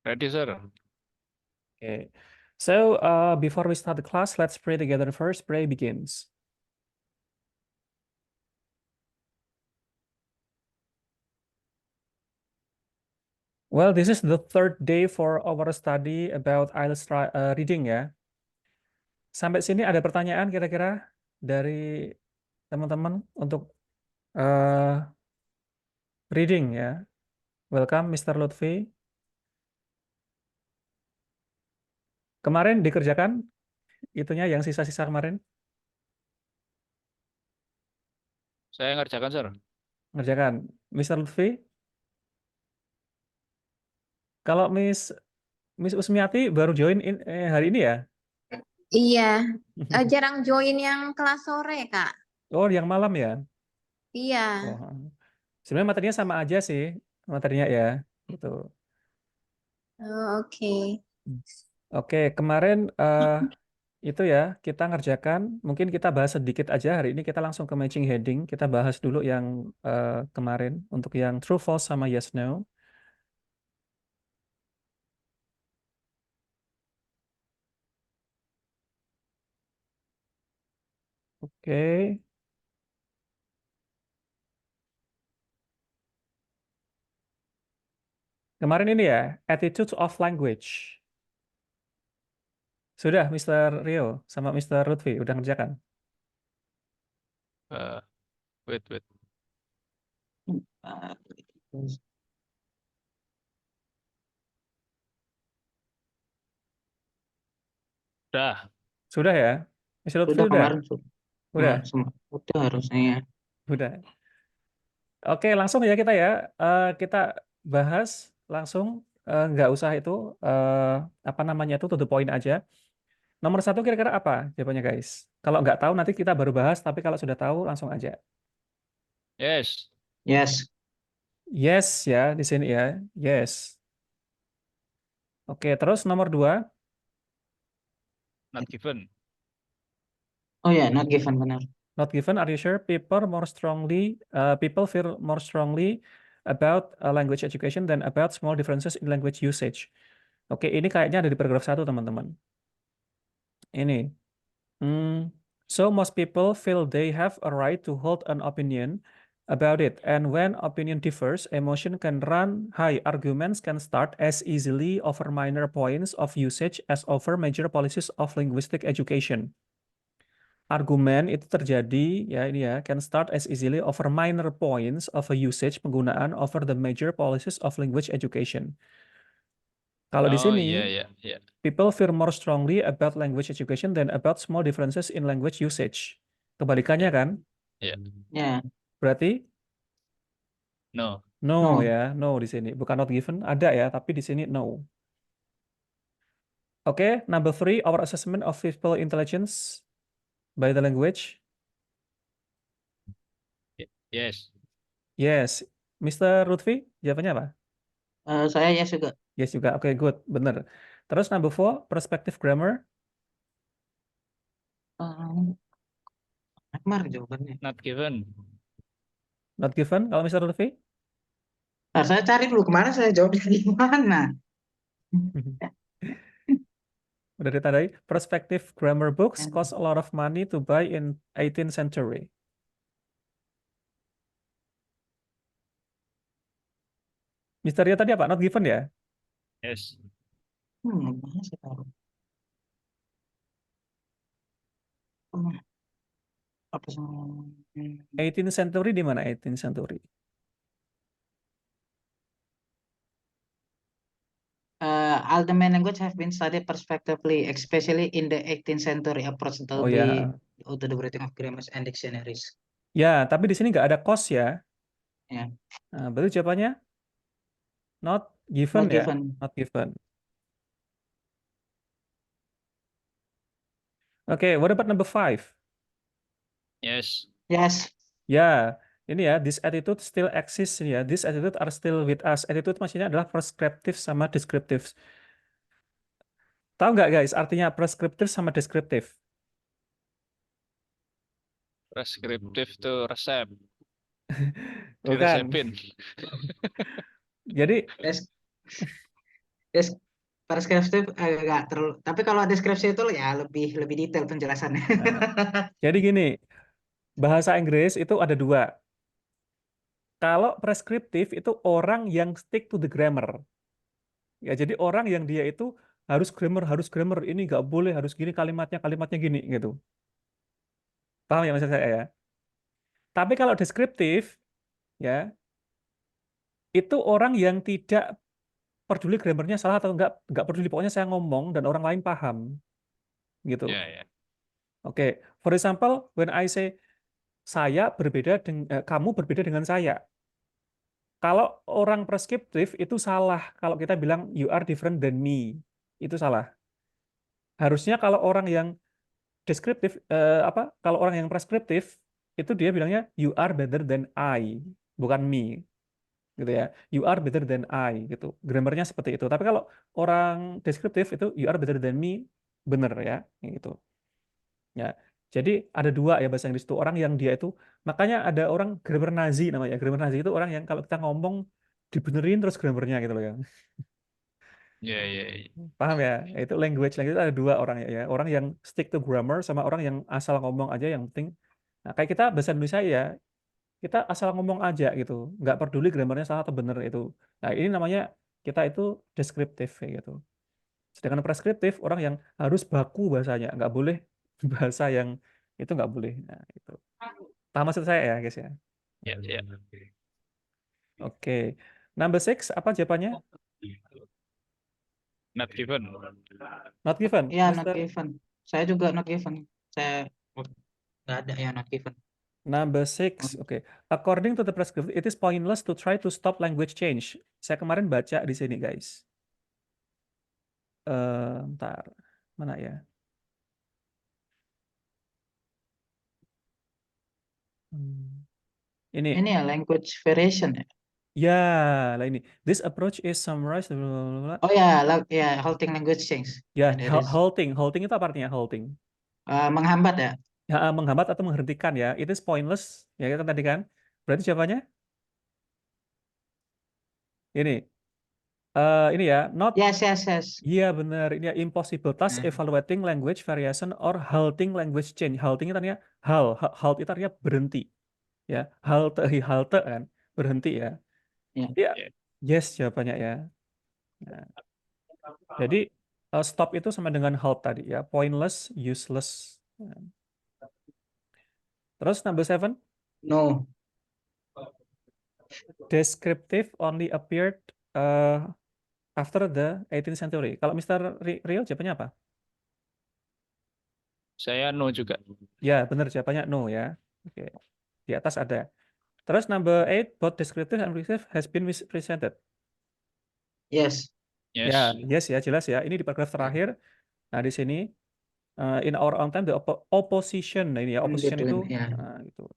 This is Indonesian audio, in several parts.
Ready, sir. Okay. So, before we start the class, let's pray together first. Pray begins. Well, this is the third day for our study about IELTS reading ya. Sampai sini ada pertanyaan kira-kira dari teman-teman untuk reading ya. Welcome, Mr. Lutfi. Kemarin dikerjakan itunya yang sisa-sisa kemarin? Saya ngerjakan, sir. Ngerjakan. Mr. Lutfi? Kalau Miss Usmiati baru join hari ini ya? Iya, jarang join yang kelas sore, Kak. Oh, yang malam ya? Iya. Oh, sebenarnya materinya sama aja sih, materinya ya. Gitu. Oh, oke. Oke, kemarin itu ya kita ngerjakan. Mungkin kita bahas sedikit aja hari ini. Kita langsung ke matching heading. Kita bahas dulu yang kemarin untuk yang true, false sama yes, no. Oke. Kemarin ini ya, attitude of language. Sudah, Mr. Rio sama Mr. Lutfi, udah ngerjakan? Wait. Udah. Sudah ya? Mr. Lutfi Sudah udah? kemarin Udah? udah harusnya. Udah. Oke, langsung ya kita ya. Kita bahas langsung, nggak usah itu, apa namanya itu, to the point aja. Nomor satu kira-kira apa jawabannya guys? Kalau nggak tahu nanti kita baru bahas, tapi kalau sudah tahu langsung aja. Yes. Yes. Yes ya, di sini ya. Yes. Oke, terus nomor dua, Not given. Oh ya, not given benar. not given. Are you sure? People feel more strongly about language education than about small differences in language usage. Oke, ini kayaknya ada di paragraf 1, teman-teman. Ini. So most people feel they have a right to hold an opinion about it. And when opinion differs, emotion can run high. Arguments can start as easily over minor points of usage as over major policies of linguistic education. Argumen itu terjadi, ya ini ya, can start as easily over minor points of a usage penggunaan over the major policies of language education. Kalau di Oh, sini, iya. people feel more strongly about language education than about small differences in language usage. Kebalikannya kan? Iya. Ya. Berarti No. no No. ya, no di sini. Bukan not given, ada ya, tapi di sini no. Oke, number 3, our assessment of people intelligence by the language. Yes. Yes. Mr. Lutfi, jawabannya apa? Saya yes juga. Yes juga. Oke, good. Bener. Terus number 4, perspective grammar. Grammar jawabannya. Not given. Not given. Kalau Mr. Lutfi? Nah, saya cari dulu kemana saya jawab dari mana. Udah ditandai. Perspective grammar books cost a lot of money to buy in 18th century. Mr. Rio tadi apa? Not given ya? Yes. Mana saya taruh? Apa sama 18th century di mana 18th century? all the main language have been studied prospectively, especially in the 18th century approach to Oh ya. to the writing of grammars and dictionaries. Ya, tapi di sini nggak ada cost ya. Ya. Nah, berarti jawabannya not given Not ya. given. Not given. Oke, what about number 5? Yes. Yes. Ya, ini ya, this attitude still exists ya. This attitude are still with us. Attitude maksudnya adalah prescriptive sama descriptive. Tahu nggak guys artinya prescriptive sama descriptive? Preskriptif tuh resep. Bukan. Diresepin. Jadi Des- Preskriptif agak terlalu, tapi kalau deskripsi itu ya lebih detail penjelasannya. Jadi gini, bahasa Inggris itu ada dua. Kalau preskriptif itu orang yang stick to the grammar. Ya, jadi orang yang dia itu harus grammar, ini nggak boleh, harus gini kalimatnya gini gitu. Paham ya maksud saya ya? Tapi kalau deskriptif, ya itu orang yang tidak peduli grammarnya salah atau nggak peduli, pokoknya saya ngomong dan orang lain paham, gitu. Ya, ya. Oke, for example, when I say kamu berbeda dengan saya. Kalau orang preskriptif itu salah. Kalau kita bilang you are different than me, itu salah. Harusnya kalau orang yang deskriptif, kalau orang yang preskriptif itu dia bilangnya you are better than I, bukan me, gitu ya. You are better than I, gitu. Grammarnya seperti itu. Tapi kalau orang deskriptif itu you are better than me, bener ya, gitu. Ya. Jadi ada dua ya bahasa Inggris itu, orang yang dia itu, makanya ada orang grammar Nazi namanya. Grammar Nazi itu orang yang kalau kita ngomong dibenerin terus grammarnya gitu loh ya. Ya, ya, ya. Paham ya? Itu language itu ada dua orang ya. Orang yang stick to grammar sama orang yang asal ngomong aja yang penting. Nah, kayak kita bahasa Indonesia ya, kita asal ngomong aja gitu. Nggak peduli grammarnya salah atau bener itu. Nah, ini namanya kita itu deskriptif kayak gitu. Sedangkan preskriptif orang yang harus baku bahasanya, nggak boleh bahasa yang itu nggak boleh. Nah, itu. Paham maksud saya ya, guys ya? Ya, ya. Oke. Number 6, apa jawabannya? Not given. Not given. Ya, not Mr. given. Saya juga not given. Saya nggak ada ya not given. Number 6, oke. According to the prescription, it is pointless to try to stop language change. Saya kemarin baca di sini, guys. Ntar, mana ya? Ini, Ini ya language variation ya. ya, lah ini. This approach is summarized. Blah, blah, blah, blah. Oh ya, ya halting language change. Ya, There is, halting itu apa artinya halting? menghambat ya. Ya, menghambat atau menghentikan ya. It is pointless, ya kan tadi kan? Berarti jawabannya ini ya, not. Yes, yes, yes. Iya benar, ini ya impossible task Nah, evaluating language variation or halting language change. Halting itu artinya halt itu artinya berhenti. Ya, halte kan, berhenti ya. ya. Iya, Ya. yes jawabannya ya. Nah, jadi stop itu sama dengan halt tadi ya, pointless, useless. Nah, terus number 7, No. descriptive only appeared after the 18th century. Kalau Mr. Rio jawabannya apa? Saya no juga. Ya, benar jawabannya no ya. Oke. Di atas ada. Terus number 8, both descriptive and prescriptive has been presented. Yes. Yes. Ya, yes ya, jelas ya. Ini di paragraf terakhir. Nah, di sini in our own time the opposition. Nah, ini ya, opposition itu Between, ya. gitu.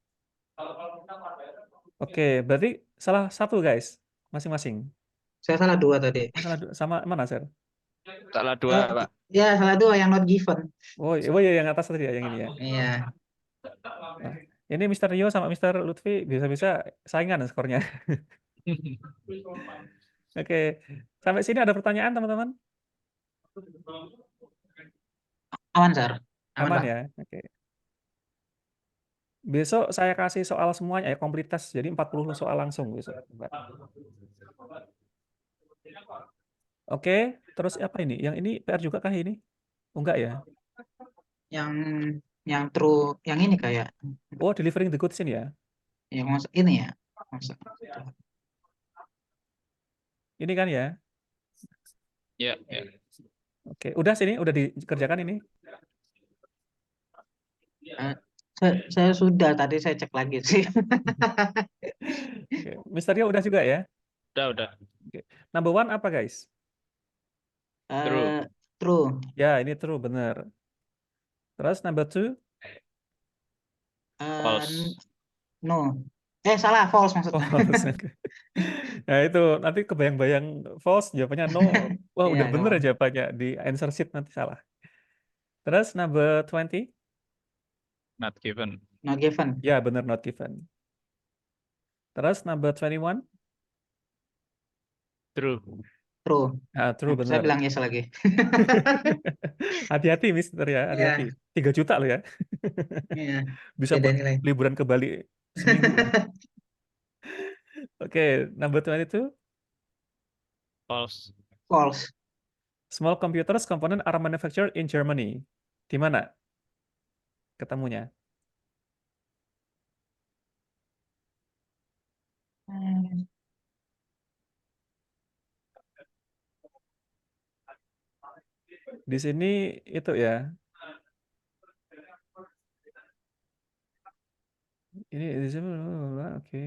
Oke, berarti salah satu guys, masing-masing. Saya salah dua tadi. Sama mana, Sir? Salah dua, Pak. Ya, salah dua yang not given. Oh ya, yang atas tadi ya, yang ini ya. Iya. Nah, ini Mr. Rio sama Mr. Lutfi bisa-bisa saingan skornya. Oke, sampai sini ada pertanyaan teman-teman? Aman, Sir. Aman, Aman Pak. ya? Oke. Besok saya kasih soal semuanya ya, kompletas. Jadi 40 soal langsung besok. Oke, terus apa ini? Yang ini PR juga kah ini? Oh, enggak ya? Yang true, yang ini kayak Oh, delivering the goods ini ya? yang masuk ini ya. Masuk. Ini kan ya? Ya, ya. Oke, udah sini, udah dikerjakan ini? Saya sudah tadi saya cek lagi sih. Oke. Mr. Rio udah juga ya? Udah. Oke. Number 1 apa guys? True. True. Ya, ini true, benar. Terus number 2? False. No. Salah, false maksudnya. False. Nah, itu nanti kebayang-bayang false, jawabannya no. Wah, udah Iya, bener no. ya jawabannya. Di answer sheet nanti salah. Terus number 20? Not given. Not given. Ya, benar, not given. Terus number 21? True. True. True Saya bener. bilang yes lagi. Hati-hati Mister ya, hati-hati. 3 juta loh ya. Iya. Bisa Beda buat nilai. liburan ke Bali seminggu. Oke, number 22. False. False. Small computers component are manufactured in Germany. Di mana ketemunya? Hmm, Di sini itu ya. Ini di sini oke.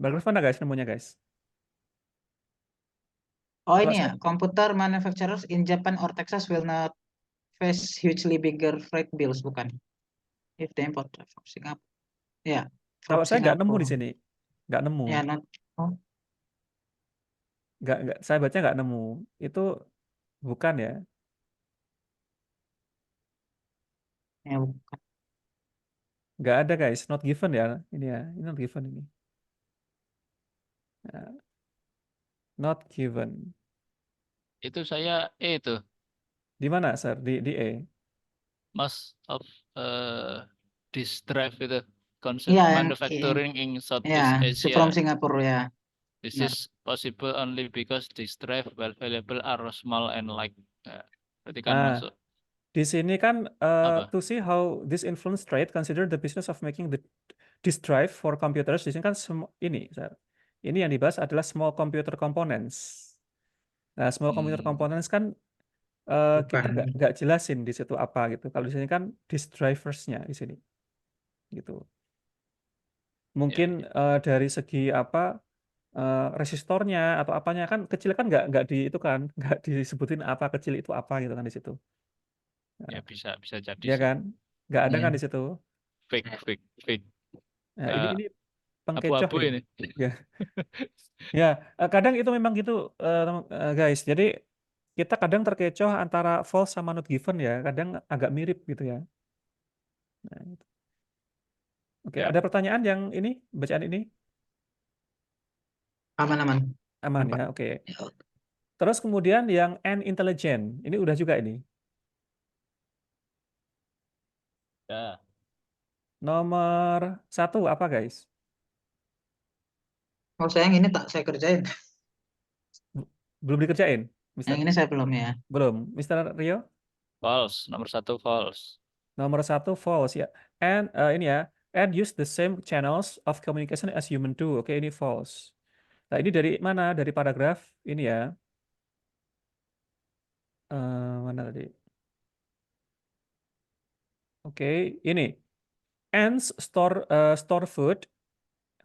Bagus mana guys nemunya guys? Oh Kalau ini ya, saya computer manufacturers in Japan or Texas will not face hugely bigger freight bills, bukan? If they import from Singapore. Ya, kalau from saya nggak nemu di Singapore. sini, nggak nemu, Ya, not. Oh, nggak saya baca nggak nemu. Itu bukan ya. ya, bukan. Nggak ada guys, not given ya. Ini ya, ini not given ini. Ya, not given. Itu saya itu Di mana, Sir? Di E. most of this drive itu Iya, yang manufacturing in Southeast ya, from Asia. Singapore ya. This Benar. is possible only because this drive while available are small and light. Berarti kan Ah, masuk di sini kan apa? to see how this influence trade, consider the business of making this drive for computers. Di sini kan ini, Sir. Ini yang dibahas adalah small computer components. Nah, small computer components kan kita Bukan. nggak jelasin di situ apa gitu. Kalau di sini kan disk drivers-nya di sini gitu. Mungkin dari segi apa resistornya atau apanya kan kecil kan nggak di itu kan nggak disebutin apa kecil itu apa gitu kan di situ. Ya bisa jadi Ya sih. kan? Nggak ada kan Iya. di situ. Fake. Nah, ini pengkecoh Abu-abu ini. ini. Ya, ya kadang itu memang gitu guys. Jadi kita kadang terkecoh antara false sama not given ya. Kadang agak mirip gitu ya. Nah, gitu. Oke, Ya. ada pertanyaan yang ini bacaan ini Aman-aman. aman ya. Oke. Terus kemudian yang N intelligent. Ini udah juga ini. Ya. Nomor 1 apa guys? Oh, saya yang ini tak saya kerjain. Belum dikerjain, Yang Mister? ini saya belum ya. Belum. Mister Rio? False. Nomor 1 false. Nomor 1 false ya. And ini ya. And use the same channels of communication as human do. Oke, ini false. Nah, ini dari mana? Dari paragraf ini ya. Mana tadi? Oke, ini. Ants store food,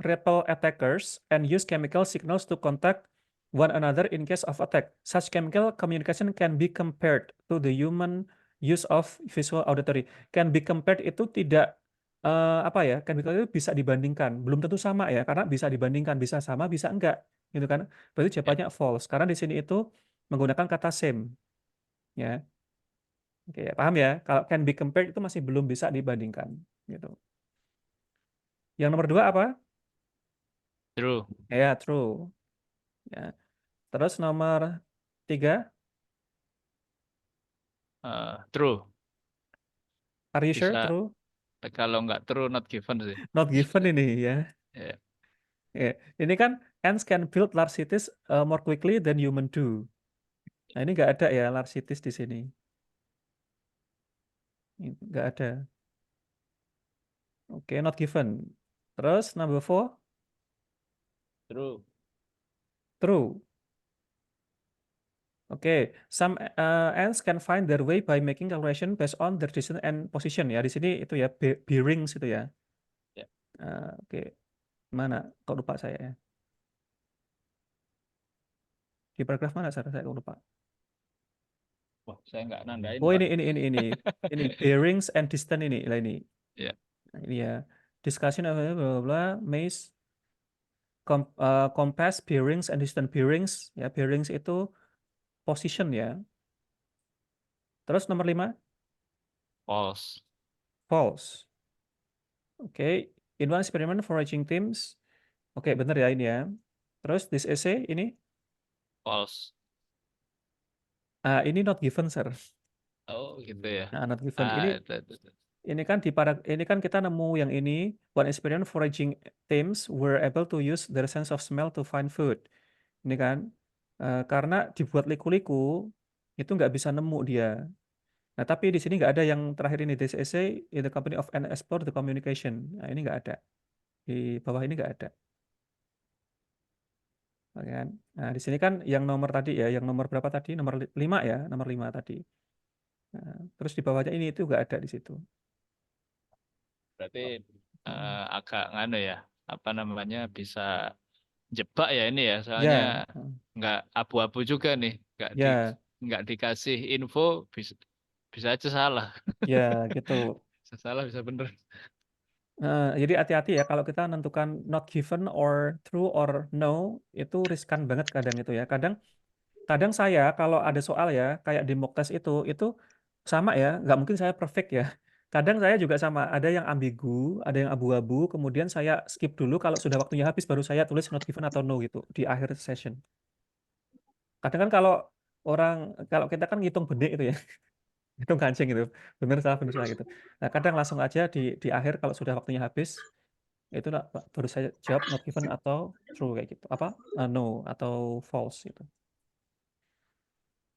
repel attackers, and use chemical signals to contact one another in case of attack. Such chemical communication can be compared to the human use of visual auditory. Can be compared itu tidak apa ya? Can be compared itu bisa dibandingkan. Belum tentu sama ya, karena bisa dibandingkan, bisa sama, bisa enggak, gitu kan? Berarti Ya. jawabannya false. Karena di sini itu menggunakan kata same, ya. Oke, paham ya? Kalau can be compared itu masih belum bisa dibandingkan, gitu. Yang nomor 2 apa? True. Ya, true. Ya. Terus nomor 3, True. are you sure Bisa. true? Kalau nggak true not given sih. Not given ini ya. Ya. Ya. Ini kan ants can build large cities more quickly than human do. Nah, ini nggak ada ya large cities di sini. Nggak ada. Oke, not given. Terus number 4, True. true. Oke, some ants can find their way by making calculation based on their distance and position ya. Di sini itu ya bearings itu ya. Ya. Oke, mana? Kok lupa saya ya? Di paragraf mana saya kok lupa. Wah, saya nggak nandain, Oh Pak. ini bearings and distance ini lah ini. Ya. Nah, ini ya. Discussion of blah blah blah maze compass bearings and distance bearings ya. Bearings itu position ya. Terus nomor 5, False. false. Oke, in one experiment foraging teams. Oke, benar ya ini ya. Terus this essay ini False. ini not given, sir. Oh, gitu ya. Not given. Ini Itu. ini kan ini kan kita nemu yang ini, one experience foraging teams were able to use their sense of smell to find food. Ini kan karena dibuat liku-liku itu nggak bisa nemu dia. Nah, tapi di sini nggak ada yang terakhir ini, this essay in the company of an explore the communication. Nah, ini nggak ada. Di bawah ini nggak ada. Kan? Nah, di sini kan yang nomor tadi ya, yang nomor berapa tadi? Nomor 5 ya, nomor 5 tadi. Nah, terus di bawahnya ini itu nggak ada di situ. Berarti agak nganu ya, apa namanya, bisa jebak ya ini ya, soalnya Ya, nggak abu-abu juga nih, ya, nggak dikasih info, bisa aja salah. ya gitu. Bisa salah, bisa bener. Jadi hati-hati ya kalau kita menentukan not given or true or no, itu riskan banget kadang itu ya. Kadang saya kalau ada soal ya kayak di mock test itu sama ya, nggak mungkin saya perfect ya. Kadang saya juga sama, ada yang ambigu, ada yang abu-abu, kemudian saya skip dulu kalau sudah waktunya habis baru saya tulis not given atau no gitu di akhir session. Kadang kan kalau kita kan ngitung benik itu ya, ngitung kancing gitu, bener salah gitu. Nah kadang langsung aja di akhir kalau sudah waktunya habis itu baru saya jawab not given atau true kayak gitu, apa no atau false gitu.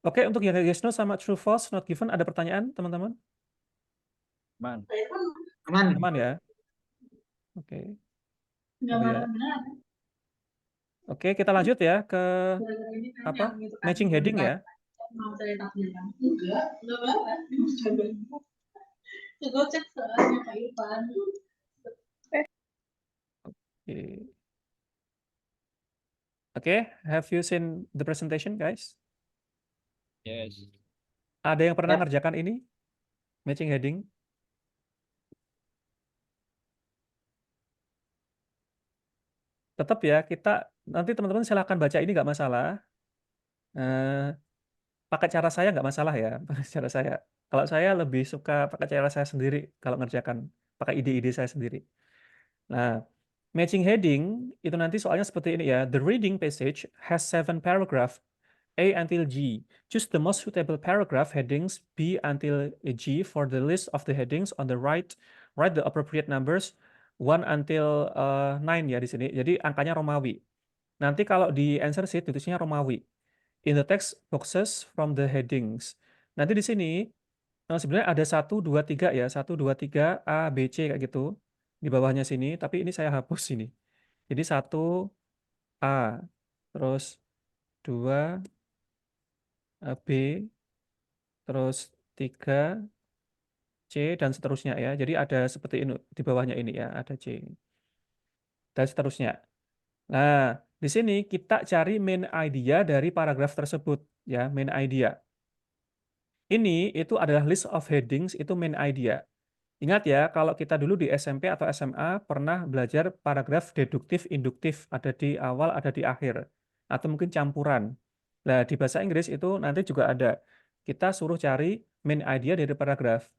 Oke, untuk yang yes no sama true false not given ada pertanyaan teman-teman? Man. Aman. Aman ya? Oke. Oh, ya. Oke, kita lanjut ya ke apa? Matching heading ya. Oke. Oke, have you seen the presentation, guys? Yes. Ada yang pernah Yep. ngerjakan ini? Matching heading? Tetap ya, kita nanti teman-teman silahkan baca ini nggak masalah. Pakai cara saya nggak masalah ya, pakai cara saya. Kalau saya lebih suka pakai cara saya sendiri kalau ngerjakan, pakai ide-ide saya sendiri. Nah, matching heading itu nanti soalnya seperti ini ya. The reading passage has 7 paragraph A until G. Choose the most suitable paragraph headings B until G for the list of the headings on the right. Write the appropriate numbers 1 until 9 ya di sini. Jadi angkanya Romawi. Nanti kalau di answer sheet tulisnya Romawi. In the text boxes from the headings. Nanti di sini sebenarnya ada 1, 2, 3 ya. 1, 2, 3 A, B, C kayak gitu. Di bawahnya sini, tapi ini saya hapus ini. Jadi 1 A, terus 2 B, terus 3 C dan seterusnya ya. Jadi ada seperti ini di bawahnya ini ya, ada C. Dan seterusnya. Nah, di sini kita cari main idea dari paragraf tersebut ya, main idea. Ini itu adalah list of headings, itu main idea. Ingat ya, kalau kita dulu di SMP atau SMA pernah belajar paragraf deduktif, induktif, ada di awal, ada di akhir. Atau mungkin campuran. Nah, di bahasa Inggris itu nanti juga ada. Kita suruh cari main idea dari paragraf.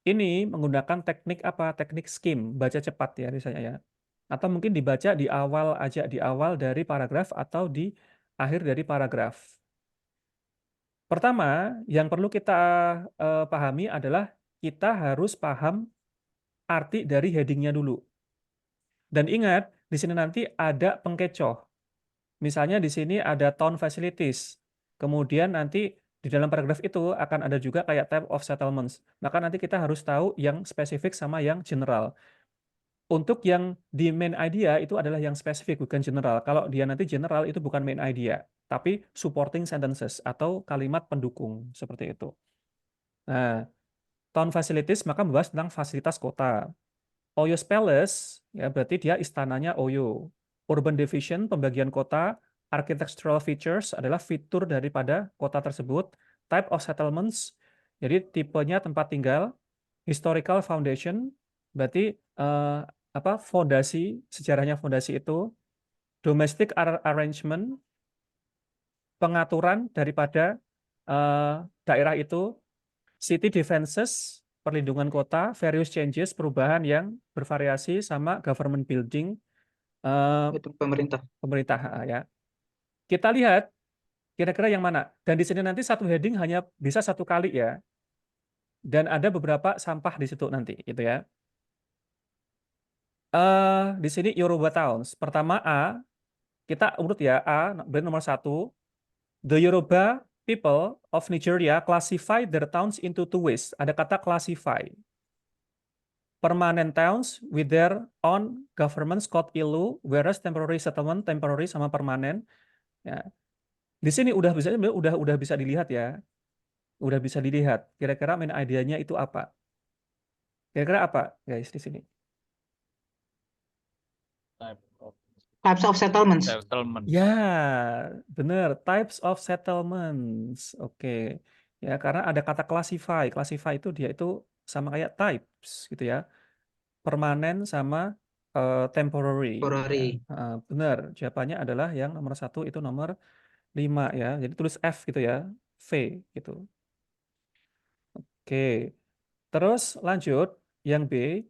Ini menggunakan teknik apa? Teknik skim, baca cepat ya misalnya ya. Atau mungkin dibaca di awal aja, di awal dari paragraf atau di akhir dari paragraf. Pertama, yang perlu kita pahami adalah kita harus paham arti dari headingnya dulu. Dan ingat, di sini nanti ada pengkecoh. Misalnya di sini ada town facilities. Kemudian nanti di dalam paragraf itu akan ada juga kayak type of settlements. Maka nanti kita harus tahu yang spesifik sama yang general. Untuk yang di main idea itu adalah yang spesifik, bukan general. Kalau dia nanti general itu bukan main idea, tapi supporting sentences atau kalimat pendukung, seperti itu. Nah, town facilities maka membahas tentang fasilitas kota. Oyo's Palace, ya berarti dia istananya Oyo. Urban division, pembagian kota. Architectural features adalah fitur daripada kota tersebut. Type of settlements, jadi tipenya tempat tinggal. Historical foundation, berarti fondasi, sejarahnya fondasi itu. Domestic arrangement, pengaturan daripada daerah itu. City defenses, perlindungan kota, various changes, perubahan yang bervariasi, sama government building, Itu pemerintah. pemerintah ya. Kita lihat kira-kira yang mana. Dan di sini nanti satu heading hanya bisa satu kali ya. Dan ada beberapa sampah di situ nanti, gitu ya. Di sini Yoruba Towns. Pertama A, kita urut ya. A, brand nomor 1. The Yoruba people of Nigeria classify their towns into two ways. Ada kata classify. Permanent towns with their own governments called ilu, whereas temporary settlement, temporary sama permanen. Ya. Di sini udah bisa dilihat ya. Udah bisa dilihat. Kira-kira main idenya itu apa? Kira-kira apa, guys, di sini? Type of Types of settlements. settlement. Ya, benar. Types of settlements. Oke. Ya, karena ada kata classify. Classify itu dia itu sama kayak types gitu ya. Permanen sama temporary. Ya. Temporary. Benar. Jawabannya adalah yang nomor 1 itu nomor 5 ya. Jadi tulis F gitu ya. V gitu. Oke. Terus lanjut yang B.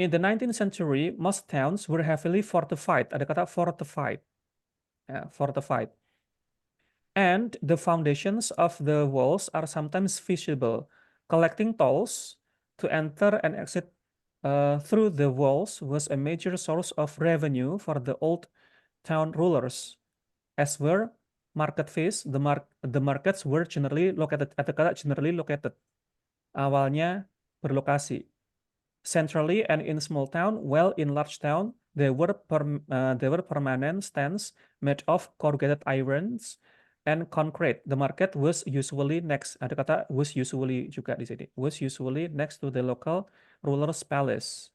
In the 19th century, most towns were heavily fortified. Ada kata fortified. Ya, fortified. And the foundations of the walls are sometimes visible. Collecting tolls to enter and exit through the walls was a major source of revenue for the old town rulers. As were market fees, the markets were generally located. Ada kata generally located. Awalnya berlokasi. Centrally and in small town, while in large town, there were permanent stands made of corrugated irons and concrete. The market was usually next. Ada kata was usually juga di sini. Was usually next to the local ruler's palace.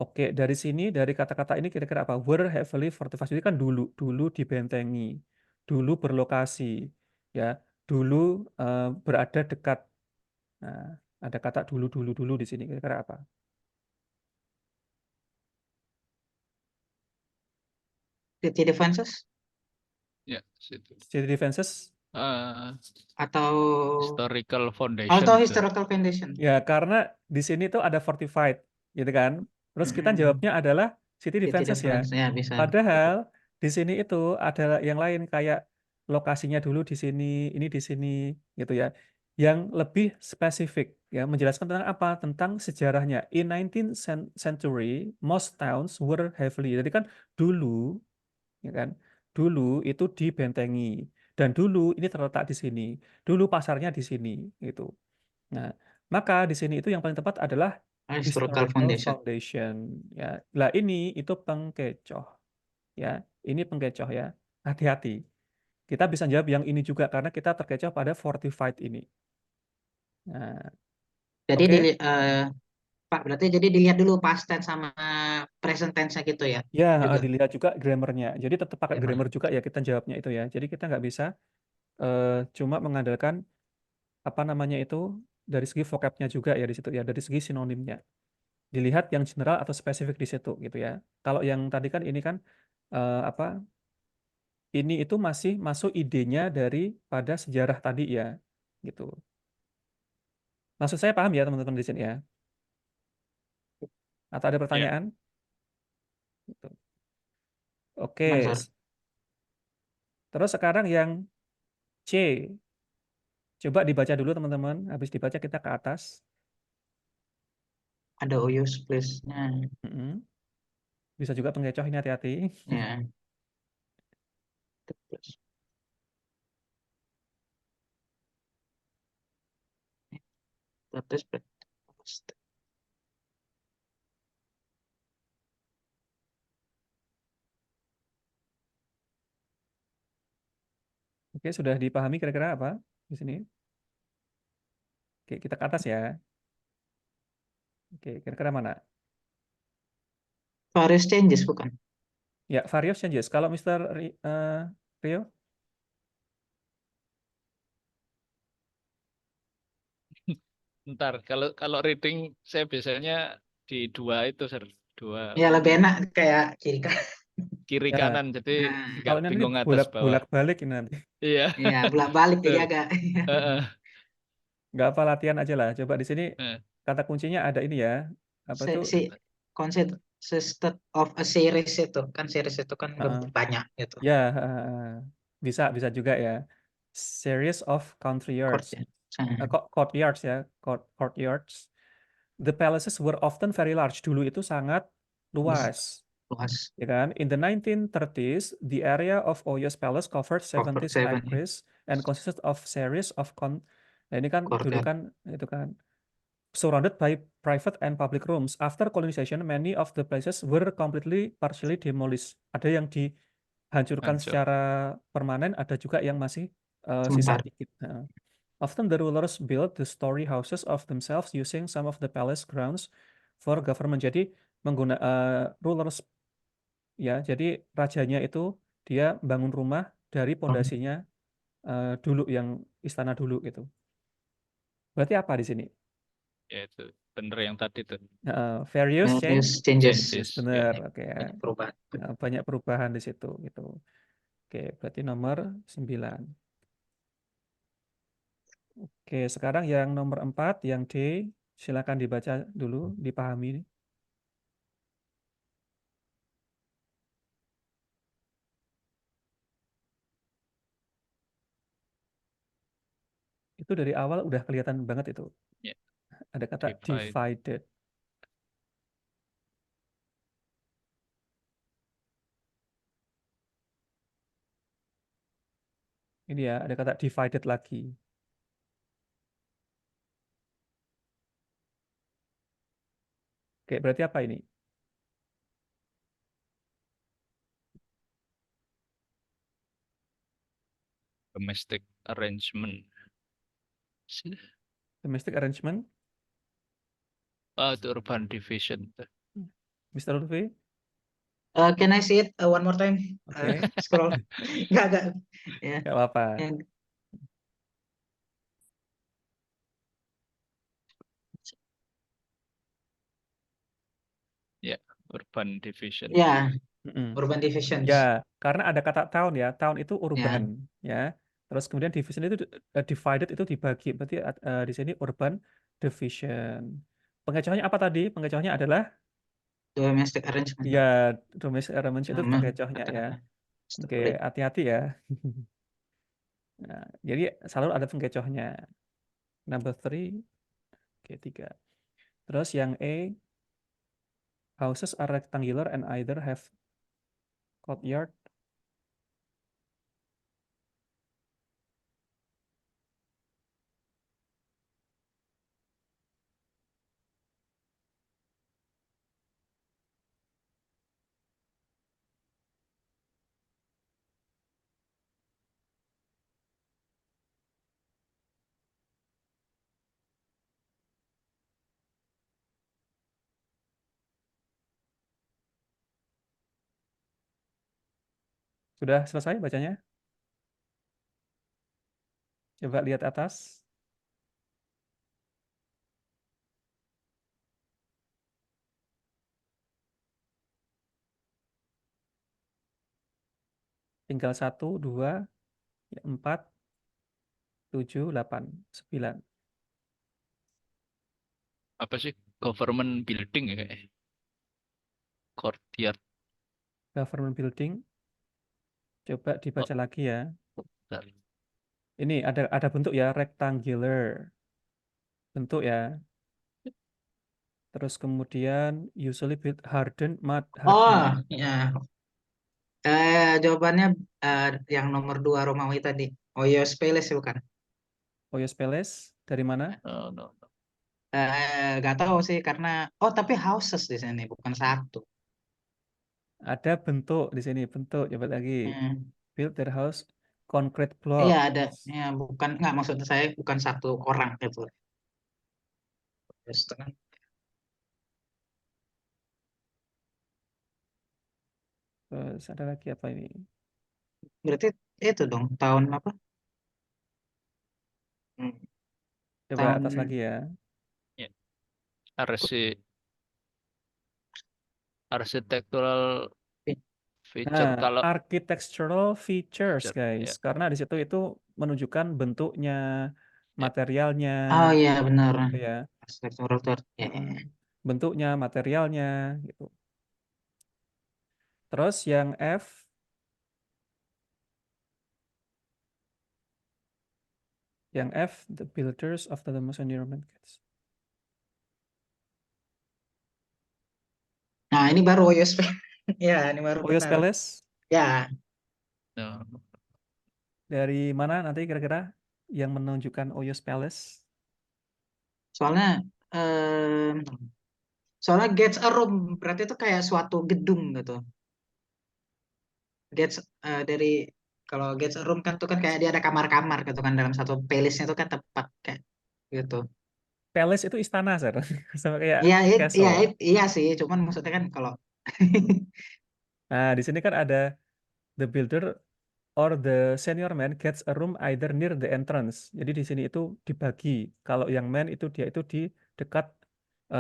Oke, dari sini dari kata-kata ini kira-kira apa? Were heavily fortified. Jadi kan dulu dibentengi, dulu berlokasi, ya, dulu berada dekat. Nah, ada kata dulu di sini kira-kira apa? City defenses Ya, situ. City defenses. atau Historical foundation. atau itu. historical foundation. Ya, karena di sini tuh ada fortified, gitu kan. Terus kita Mm-mm. jawabnya adalah city City defenses ya. defense, ya bisa. Padahal di sini itu ada yang lain kayak lokasinya dulu di sini, ini di sini, gitu ya. Yang lebih spesifik ya, menjelaskan tentang apa? Tentang sejarahnya. In 19th century, most towns were heavily. Jadi kan dulu, ya kan? Dulu itu dibentengi dan dulu ini terletak di sini. Dulu pasarnya di sini, gitu. Nah, maka di sini itu yang paling tepat adalah Historical historical foundation. foundation. Ya, lah ini itu pengkecoh. Ya, ini pengkecoh ya. Hati-hati. Kita bisa jawab yang ini juga karena kita terkecoh pada fortified ini. Nah, Jadi oke. Pak, berarti jadi dilihat dulu past tense sama present tense-nya gitu ya. Ya, Juga. dilihat juga grammarnya. Jadi tetap pakai Grammar. grammar juga ya kita jawabnya itu ya. Jadi kita nggak bisa cuma mengandalkan apa namanya itu dari segi vocabnya juga ya di situ ya, dari segi sinonimnya. Dilihat yang general atau spesifik di situ gitu ya. Kalau yang tadi kan ini kan apa ini itu masih masuk idenya daripada sejarah tadi ya gitu. Maksud saya paham ya teman-teman di sini ya? Atau ada pertanyaan? Gitu. Oke. Gimana, Sir? Terus sekarang yang C. Coba dibaca dulu teman-teman. Habis dibaca kita ke atas. Ada use place-nya. Mm-mm. Bisa juga pengecoh ini hati-hati. Ya. Terus Oke, sudah dipahami kira-kira apa di sini? Oke, kita ke atas ya. Oke, kira-kira mana? various changes bukan? Ya, various changes. Kalau Mr. Rio? Ntar kalau reading saya biasanya di dua itu, Sir. Dua Ya lebih enak kayak kiri kan. kiri Ya, kanan, jadi Nah, nggak kalau nanti bingung atas bawah. bolak-balik ini nanti. Iya. iya, bolak-balik jadi Betul. agak. Heeh. Nggak apa latihan aja lah. Coba di sini Eh. kata kuncinya ada ini ya. Apa tuh? Consisted of a series itu kan series itu kan Heeh. banyak gitu. Ya, Bisa juga ya. Series of country Court yards. ya. Nah, Courtyards ya, courtyards. The palaces were often very large. Dulu itu sangat luas, luas. ya kan? In the 1930s, the area of Oyo's palace covered 70 7 ya. acres and consisted of series of Nah, ini kan dulu Courtyard. kan itu kan surrounded by private and public rooms. After colonization, many of the places were completely partially demolished. Ada yang dihancurkan Hancur. secara permanen, ada juga yang masih sisa Sebentar. dikit. Often the rulers built the story houses of themselves using some of the palace grounds for government. Jadi rulers ya, jadi rajanya itu dia bangun rumah dari pondasinya dulu yang istana dulu gitu. Berarti apa di sini? Ya itu bener yang tadi tuh. Various Various changes. Changes. bener, Ya. oke ya. Banyak perubahan. Banyak perubahan di situ gitu. Oke, berarti nomor 9. Oke, sekarang yang nomor 4, yang D, silakan dibaca dulu, dipahami. Itu dari awal udah kelihatan banget itu. Ya. Ada kata Divide. divided. Ini ya, ada kata divided lagi. Oke, berarti apa ini? Domestic arrangement. Domestic arrangement, Itu urban division. Mr. Lutfi? Can I see it one more time? Oke, Scroll. Enggak. Ya. nggak apa-apa. Yang Urban division. ya, Mm-mm. urban divisions. Ya, karena ada kata town ya. Town itu Ya. urban, ya. Terus kemudian division itu divided itu dibagi. Berarti di sini urban division. Pengecualiannya apa tadi? Pengecualiannya adalah Domestic arrangement. ya domestic arrangement itu Sama pengecualiannya ya. kata Oke, boleh. hati-hati ya. Nah, jadi selalu ada pengecualiannya. Number 3, oke 3. Terus yang E, houses are rectangular and either have courtyard. Sudah selesai bacanya? Coba lihat atas. Tinggal 1, 2, 4, 7, 8, 9. Apa sih? Government building ya kayaknya. Courtyard. Government building. Coba dibaca lagi ya. Bentar. Ini ada bentuk ya, rectangular. Bentuk ya. Terus kemudian usually built hardened mud. Oh, ya. Jawabannya yang nomor 2 Romawi tadi. Oyo's Palace bukan? Oyo's Palace dari mana? No. Gak tahu sih karena tapi houses di sini bukan satu. Ada bentuk di sini, bentuk. Coba lagi. Hmm. Build their house concrete Iya block. ada, ya bukan nggak maksud saya bukan satu orang gitu. Terus kan Terus ada lagi apa ini? berarti itu dong tahun apa? Hmm, Coba tahun atas lagi ya. Architectural feature Nah, kalau architectural features, feature, guys. ya. Karena di situ itu menunjukkan bentuknya, Ya. materialnya, oh iya benar. gitu ya. Arsitektural tuh ya. Bentuknya, materialnya, gitu. Terus yang F, Yang F, the builders of the most environment gets. Nah, ini baru Oyos. Ya, ini baru Oyos benar. Palace Ya, No. dari mana nanti kira-kira yang menunjukkan Oyos Palace? soalnya em, soalnya gets a room berarti itu kayak suatu gedung gitu. Gets dari kalau gets a room kan tuh kan kayak dia ada kamar-kamar gitu kan dalam satu palace-nya itu kan tempat kayak gitu. Palace itu istana, Sir. Sama kayak Iya, iya, castle. iya sih, cuman maksudnya kan kalau Nah, di sini kan ada the builder or the senior man gets a room either near the entrance. Jadi di sini itu dibagi. Kalau yang man itu dia itu di dekat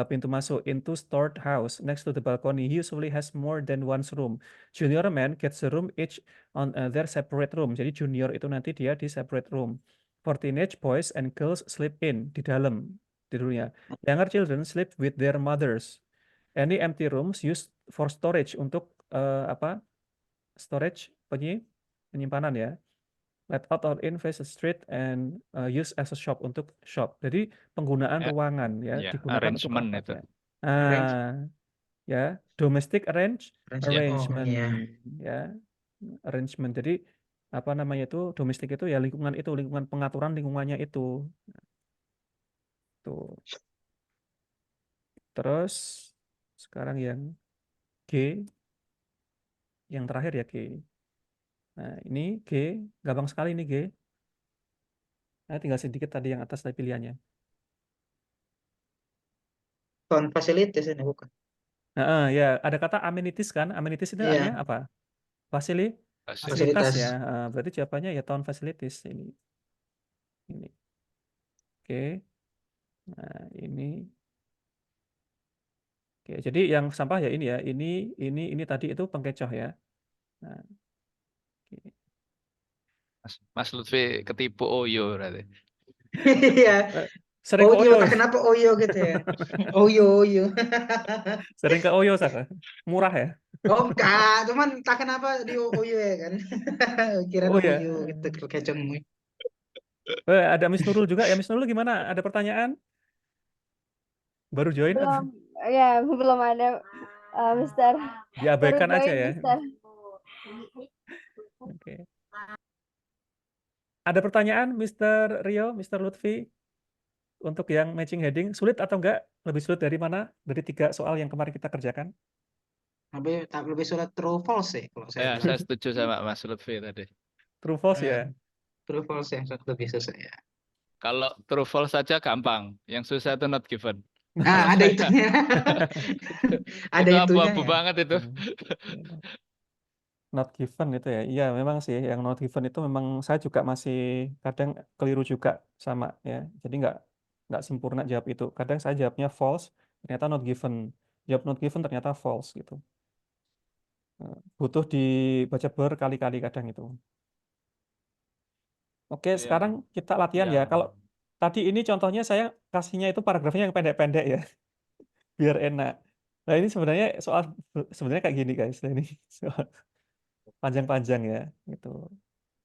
pintu masuk into stored house next to the balcony. He usually has more than one room. Junior man gets a room each on their separate room. Jadi junior itu nanti dia di separate room. For teenage boys and girls sleep in di dalam tidurnya. Younger children sleep with their mothers. Any empty rooms used for storage untuk apa? Storage penyimpanan ya. Let out or in face the street and use as a shop untuk shop. Jadi penggunaan Ya, ruangan ya ya, digunakan untuk arrangement apa itu. ya? arrange Ya domestic arrange ya. Oh arrangement iya. ya arrangement. Jadi apa namanya itu domestik itu ya lingkungan itu lingkungan pengaturan lingkungannya itu tuh. Terus sekarang yang G yang terakhir ya G. Nah ini G gampang sekali ini G. Nah, tinggal sedikit tadi yang atas tadi pilihannya. Sound facilities ini bukan. Nah, ya ada kata amenities kan? Amenities itu artinya Iya, apa? Fasilitas Fasilitas. ya. fasilitas. Berarti jawabannya ya town facilities ini. Ini. Oke. Nah, ini. Oke, jadi yang sampah ya ini ya. Ini tadi itu pengkecoh ya. Nah, oke. Mas Lutfi ketipu Oyo berarti. Iya. Sering ke Oyo, Oyo, tak kenapa Oyo gitu ya. Oyo, Oyo. sering ke Oyo, Sar. Murah ya? Oh enggak, cuman tak kenapa di Oyo ya kan. Kira Oh ya. Oyo gitu kecong. Ada Miss Nurul juga. Ya Miss Nurul gimana? Ada pertanyaan? Baru join? Belum, ya belum ada, Mister. Baru Diabaikan aja join, ya. Mister. Oke. Ada pertanyaan, Mr. Rio, Mr. Lutfi? Untuk yang matching heading, sulit atau enggak? Lebih sulit dari mana? Dari 3 soal yang kemarin kita kerjakan? Lebih sulit true false sih kalau saya Ya, bilang. saya setuju sama Mas Lutfi tadi. True false Eh, ya? True false yang lebih susah ya. Kalau true false saja gampang, yang susah itu not given. Nah, ada itunya. Ada Itu itunya abu-abu ya. banget itu. Not given itu ya. Iya, memang sih yang not given itu memang saya juga masih kadang keliru juga sama ya. Jadi nggak sempurna jawab itu. Kadang saya jawabnya false, ternyata not given. Jawab not given ternyata false gitu. Butuh dibaca berkali-kali kadang itu. Oke, Iya. sekarang kita latihan ya. Ya. Kalau tadi ini contohnya saya kasihnya itu paragrafnya yang pendek-pendek ya, biar enak. Nah ini sebenarnya soal sebenarnya kayak gini guys. Nah, ini soal panjang-panjang ya, gitu.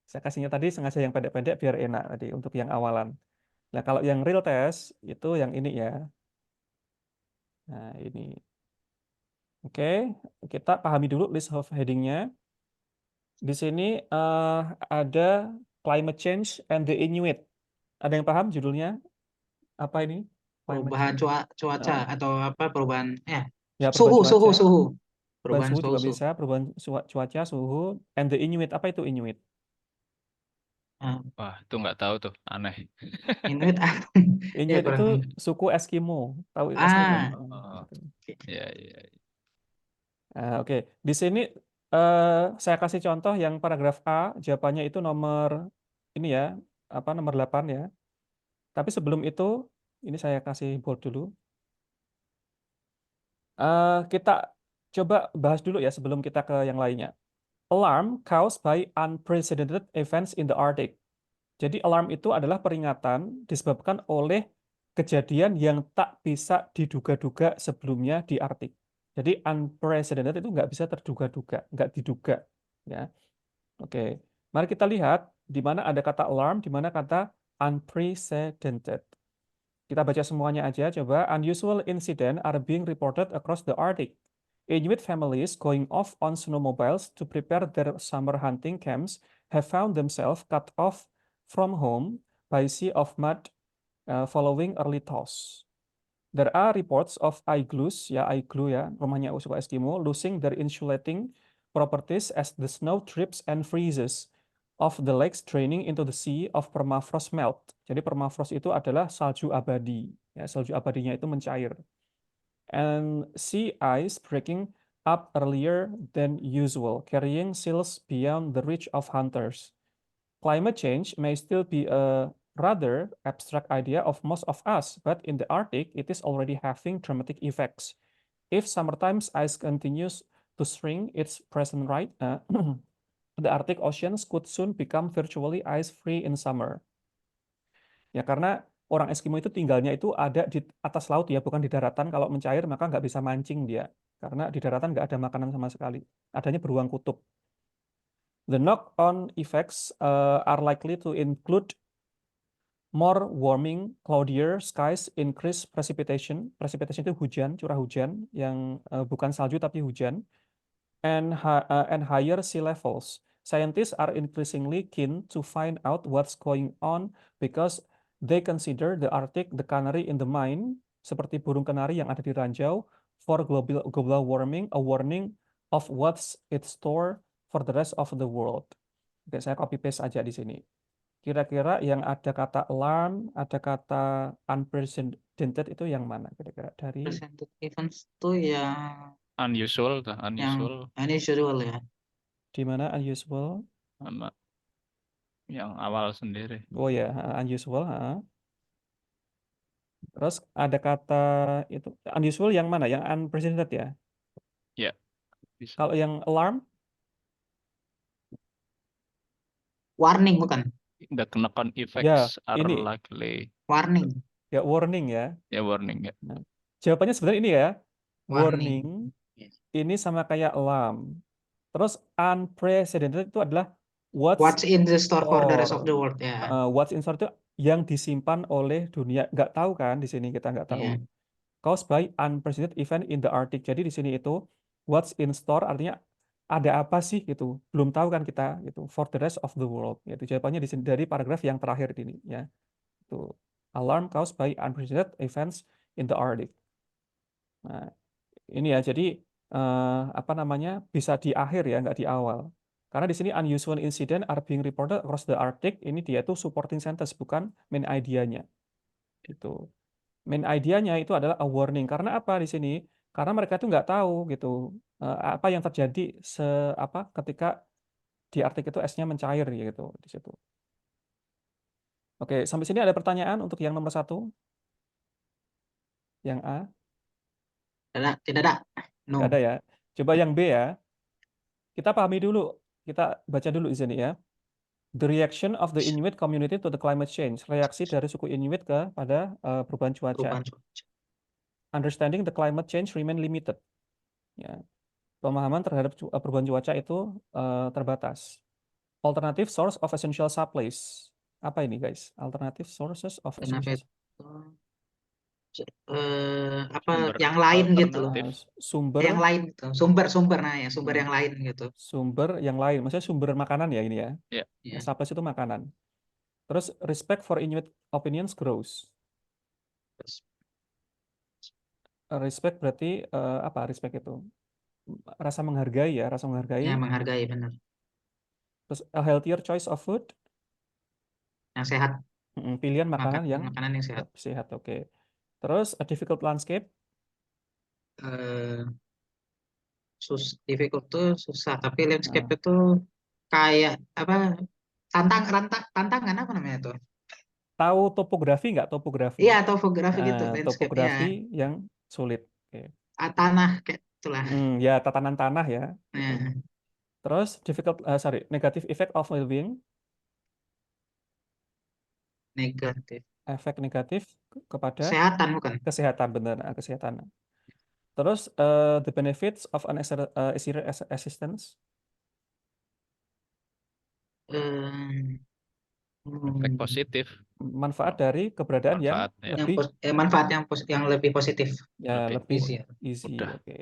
Saya kasihnya tadi sengaja yang pendek-pendek biar enak tadi untuk yang awalan. Nah kalau yang real test itu yang ini ya. Nah ini. Oke, kita pahami dulu list of headingnya. Di sini ada climate change and the Inuit. Ada yang paham judulnya? Apa ini? Climate Perubahan change. cuaca atau apa perubahan Ya, perubahan suhu cuaca. Perubahan perubahan suhu juga suhu. bisa, perubahan cuaca, suhu, and the Inuit. Apa itu Inuit? Ah, Wah, itu nggak tahu tuh, aneh. Inuit ya Inuit kurang itu tahu. suku Eskimo. Tahu Eskimo? Ah, Oh, ya, ya. Oke. Di sini saya kasih contoh yang paragraf A, jawabannya itu nomor ini ya, apa nomor 8 ya. Tapi sebelum itu, ini saya kasih bold dulu. Kita coba bahas dulu ya sebelum kita ke yang lainnya. Alarm caused by unprecedented events in the Arctic. Jadi alarm itu adalah peringatan disebabkan oleh kejadian yang tak bisa diduga-duga sebelumnya di Arktik. Jadi unprecedented itu nggak bisa terduga-duga, nggak diduga. Ya, oke. Mari kita lihat di mana ada kata alarm, di mana kata unprecedented. Kita baca semuanya aja, coba. Unusual incident are being reported across the Arctic. Inuit families going off on snowmobiles to prepare their summer hunting camps have found themselves cut off from home by sea of mud following early thaws. There are reports of igloos, ya igloo ya, rumahnya suku Eskimo, losing their insulating properties as the snow drips and freezes of the lakes draining into the sea of permafrost melt. Jadi permafrost itu adalah salju abadi. Ya, salju abadinya itu mencair. And sea ice breaking up earlier than usual, carrying seals beyond the reach of hunters. Climate change may still be a rather abstract idea of most of us, but in the Arctic, it is already having dramatic effects. If summertime's ice continues to shrink its present rate, the Arctic oceans could soon become virtually ice-free in summer. Ya, karena orang Eskimo itu tinggalnya itu ada di atas laut ya, bukan di daratan. Kalau mencair maka nggak bisa mancing dia, karena di daratan nggak ada makanan sama sekali. Adanya beruang kutub. The knock-on effects are likely to include more warming, cloudier skies, increased precipitation. Precipitation itu hujan, curah hujan yang bukan salju tapi hujan. And higher sea levels. Scientists are increasingly keen to find out what's going on because they consider the Arctic the canary in the mine, seperti burung kenari yang ada di ranjau, for global warming, a warning of what's in store for the rest of the world. Oke, saya copy paste aja di sini. Kira-kira yang ada kata alarm, ada kata unprecedented itu yang mana kira-kira dari Presented events tuh yang Unusual, unusual ya. di mana unusual? sama yang awal sendiri. Oh ya, unusual. Terus ada kata itu unusual yang mana? Yang unprecedented ya? Ya, bisa. Kalau yang alarm, Warning bukan? The knock-on ya effects are ini likely. Warning. ya warning ya. Ya, warning ya. Jawabannya sebenarnya ini ya. Warning. Warning. Yes. Ini sama kayak alarm. Terus unprecedented itu adalah What's in the store for the rest of the store. world ya. What's in store itu yang disimpan oleh dunia. Nggak tahu kan di sini kita nggak tahu. Iya. Caused by unprecedented event in the Arctic. Jadi di sini itu what's in store artinya ada apa sih gitu. Belum tahu kan kita gitu. For the rest of the world. Itu jawabannya di sini dari paragraf yang terakhir ini ya. Itu alarm caused by unprecedented events in the Arctic. Nah, ini ya jadi apa namanya bisa di akhir ya nggak di awal. Karena di sini unusual incident are being reported across the Arctic. Ini dia tuh supporting sentence bukan main idea-nya. Itu main idea-nya itu adalah a warning. Karena apa di sini? Karena mereka tuh nggak tahu gitu apa yang terjadi ketika di Arctic itu esnya mencair gitu di situ. Oke, sampai sini ada pertanyaan untuk yang nomor 1? Yang A? Tidak ada. No. Nggak ada ya. Coba yang B ya. Kita pahami dulu. Kita baca dulu di sini ya. The reaction of the Inuit community to the climate change. Reaksi dari suku Inuit kepada perubahan cuaca. Perubahan cuaca. Understanding the climate change remain limited. Ya. Pemahaman terhadap perubahan cuaca itu terbatas. Alternative source of essential supplies. Apa ini guys? Alternative sources of Kenapa essential itu? Sumber Yang lain gitu. alternatif. Sumber Yang lain gitu. Sumber Hmm. yang lain gitu. Sumber yang lain. Maksudnya sumber makanan ya ini ya. Ya. Ya. Supplies itu makanan. Terus respect for Inuit opinions grows. Respect berarti apa respect itu? Rasa menghargai ya, rasa menghargai. Ya, menghargai benar. Terus a healthier choice of food. Yang sehat. Pilihan makanan yang Makanan yang sehat. sehat, oke. Terus a difficult landscape. Difficult tuh susah, tapi landscape itu kayak apa? Tantangan apa namanya tuh? Tahu topografi nggak? Topografi. Iya, topografi gitu, landscape Topografi yang sulit. Oke. Tanah kayak itulah. Ya tatanan tanah ya. Gitu. Nah, Terus negative effect of well-being. negatif. Efek negatif kepada Kesehatan bukan? kesehatan, benar, kesehatan. Terus the benefits of an assistance. Efek positif. manfaat dari keberadaan yang Manfaat ya. lebih manfaat yang lebih positif. ya Lebih lebih easy. easy. mudah. Oke.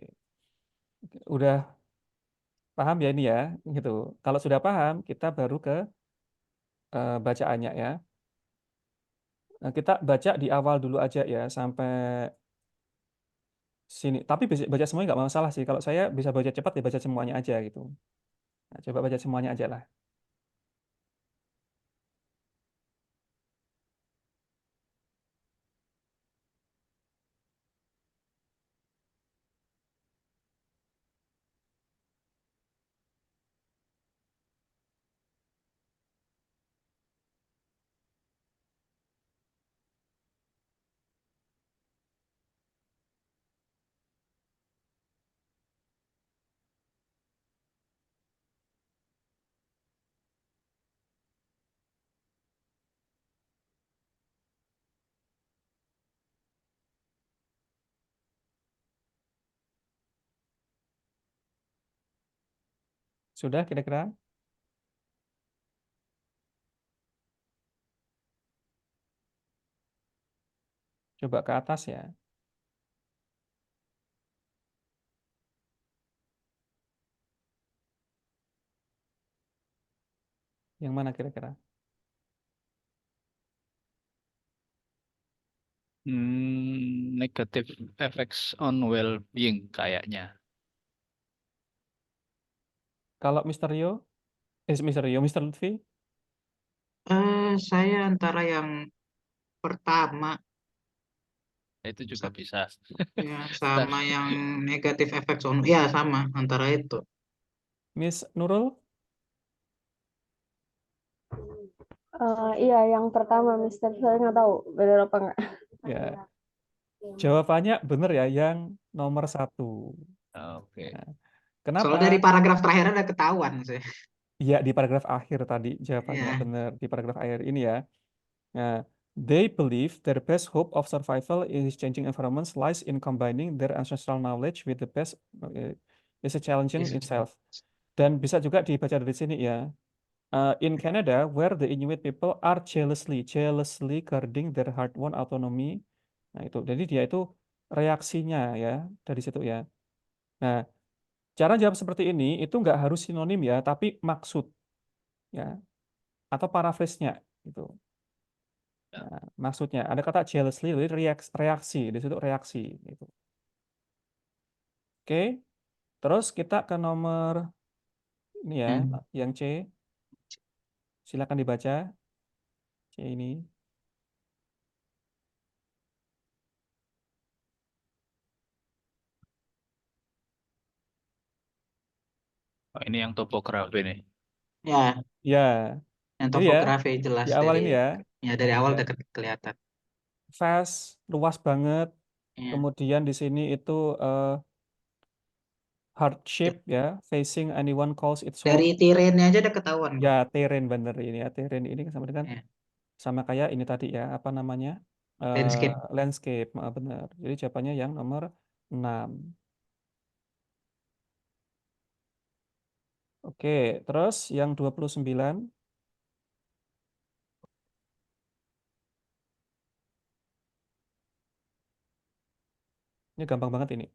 Udah paham ya ini ya, gitu. Kalau sudah paham, kita baru ke bacaannya ya. Nah, kita baca di awal dulu aja ya sampai sini. Tapi baca semuanya nggak masalah sih. Kalau saya bisa baca cepat ya baca semuanya aja gitu. Nah, coba baca semuanya aja lah. Sudah kira-kira? Coba ke atas ya. Yang mana kira-kira? Negative effects on well-being kayaknya. Kalau Mr. Mr. Lutfi? Saya antara yang pertama Itu juga bisa. ya sama yang negatif effects on ya sama antara itu. Miss Nurul? Iya, yang pertama, Mister. Saya nggak tahu benar apa nggak. Ya, jawabannya benar ya, yang nomor 1. Oke. Nah, Soalnya kenapa? dari paragraf terakhir ada ketahuan sih. Iya, di paragraf akhir tadi jawabannya Ya. benar. Di paragraf akhir ini ya. Nah, they believe their best hope of survival in these changing environments lies in combining their ancestral knowledge with the best is a challenging Is- itself. Dan bisa juga dibaca dari sini ya. In Canada, where the Inuit people are jealously guarding their hard-won autonomy. Nah, itu. Jadi dia itu reaksinya ya dari situ ya. Nah, cara jawab seperti ini itu nggak harus sinonim ya, tapi maksud ya atau paraphrase-nya gitu. Nah, maksudnya ada kata jealously, jadi reaksi di situ reaksi gitu. Oke, terus kita ke nomor ini ya, yang C. Silakan dibaca C ini. Oh, ini yang topografi nih. Ya, Ya, yang jadi ya topografi jelas di awal dari ini ya, dari awal ya, udah kelihatan. vast, luas banget. Ya. Kemudian di sini itu hardship ya, facing anyone calls it so. Dari terrainnya aja udah ketahuan kok. Ya, terrain bener ini ya, terrain ini sama dengan Ya. sama kayak ini tadi ya, apa namanya? Landscape. Landscape, benar. Jadi jawabannya yang nomor 6. Oke, terus yang 29. Ini gampang banget ini.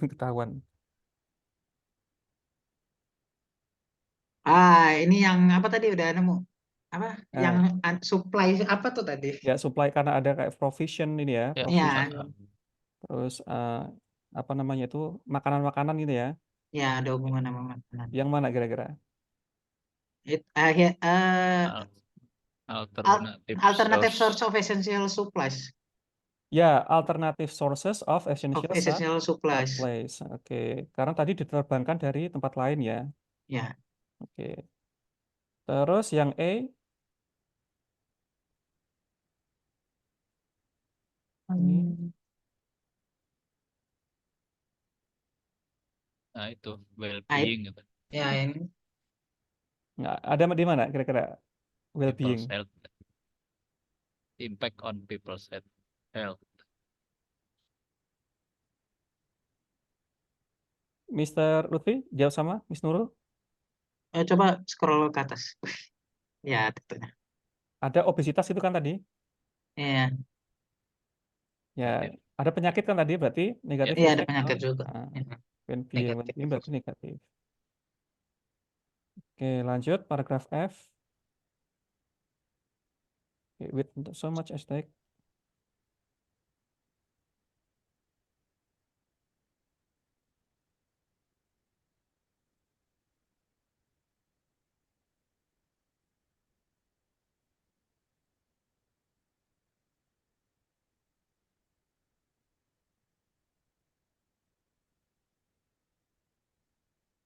Ketahuan. Ini yang apa tadi udah nemu? Apa? Nah, Yang supply apa tuh tadi? ya supply karena ada kayak provision ini ya, Ya. provision. Ya, Terus apa namanya itu makanan-makanan gitu ya. ya ada hubungan sama makanan. Yang mana kira-kira? Alternative Alternative source of essential supplies. Ya, alternative sources of essential Essential supplies. supplies. Oke, karena tadi diterbangkan dari tempat lain ya. Ya. Oke. Terus yang E, ini Nah, itu well-being gitu. Ya, ini nggak ada di mana kira-kira well-being? People's health. Impact on people's health. Mr. Lutfi, jawab sama Miss Nurul. coba scroll ke atas. Ya, tentunya. Ada obesitas itu kan tadi? Iya, Ya, ada penyakit kan tadi berarti negatif iya ada effect, penyakit no? juga. Ah, Iya, when negatif. being berarti negatif. Oke, lanjut paragraf F. Okay, with so much at stake.